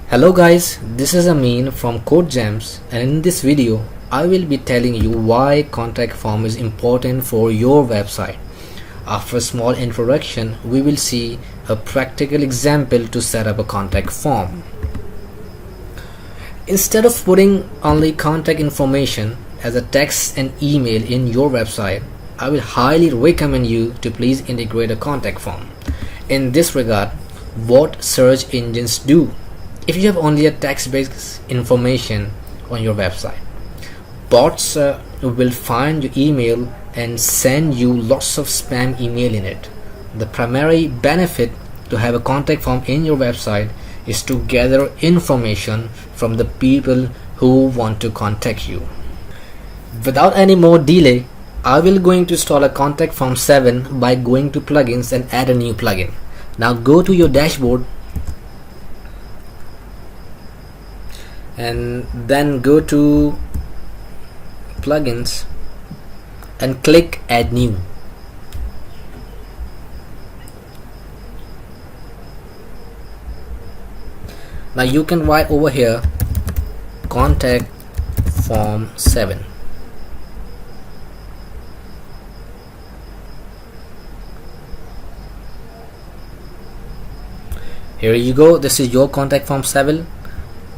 Hello guys, this is Amin from Kodegems, and in this video I will be telling you why contact form is important for your website. After a small introduction, we will see a practical example to set up a contact form. Instead of putting only contact information as a text and email in your website, I will highly recommend you to please integrate a contact form. In this regard, what search engines do? If you have only a text-based information on your website, bots will find your email and send you lots of spam email in it. The primary benefit to have a contact form in your website is to gather information from the people who want to contact you. Without any more delay, I will going to install a contact form 7 by going to plugins and add a new plugin. Now go to your dashboard and then go to plugins and click add new. Now you can write over here contact form 7. Here you go, this is your contact form 7,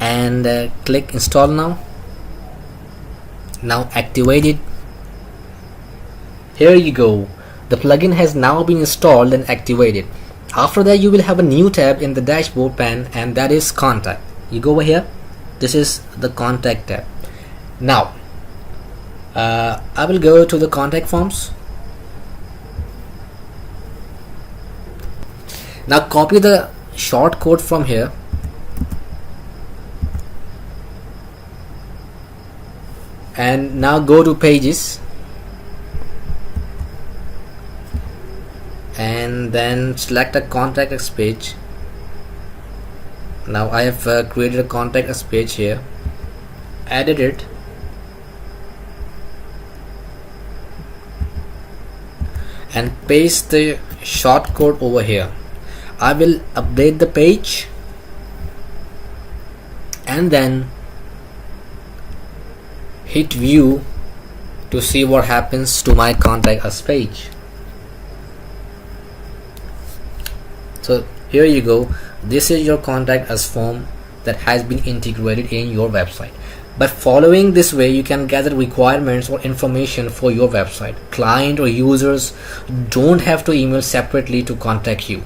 and click install now. Now activate it. Here you go, the plugin has now been installed and activated. After that, you will have a new tab in the dashboard pane, and that is contact. You go over here, this is the contact tab. Now I will go to the contact forms. Now copy the short code from here and now go to pages and then select a contact us page. Now I have created a contact us page here, edit it, and paste the short code over here. I will update the page and then hit view to see what happens to my contact us page. So here you go, this is your contact us form that has been integrated in your website. By following this way, you can gather requirements or information for your website. Client or users don't have to email separately to contact you.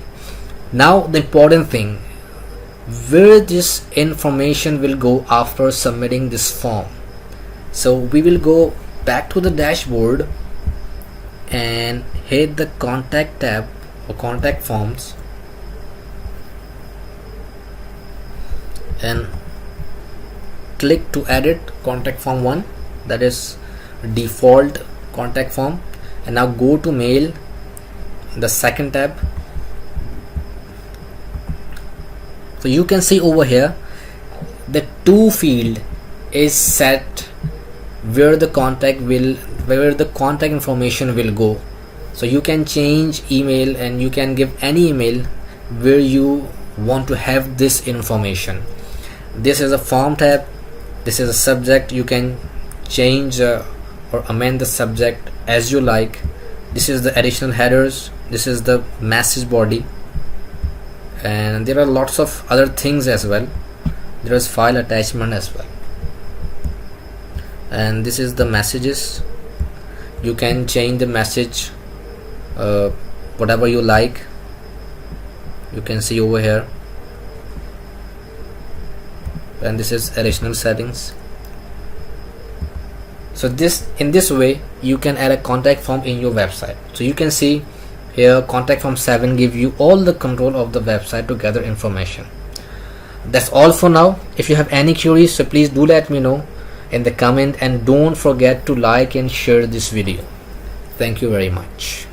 Now the important thing, where this information will go after submitting this form. So we will go back to the dashboard and hit the contact tab or contact forms and click to edit contact form 1, that is default contact form, and now go to mail, the second tab. So you can see over here the to field is set where the contact information will go. So you can change email and you can give any email where you want to have this information. This is a form tab, this is a subject. You can change or amend the subject as you like. This is the additional headers, this is the message body, and there are lots of other things as well. There is file attachment as well, and this is the messages. You can change the message whatever you like. You can see over here, and this is additional settings. So in this way you can add a contact form in your website. So you can see here contact form 7 give you all the control of the website to gather information. That's all for now. If you have any queries, so please do let me know in the comment, and don't forget to like and share this video. Thank you very much.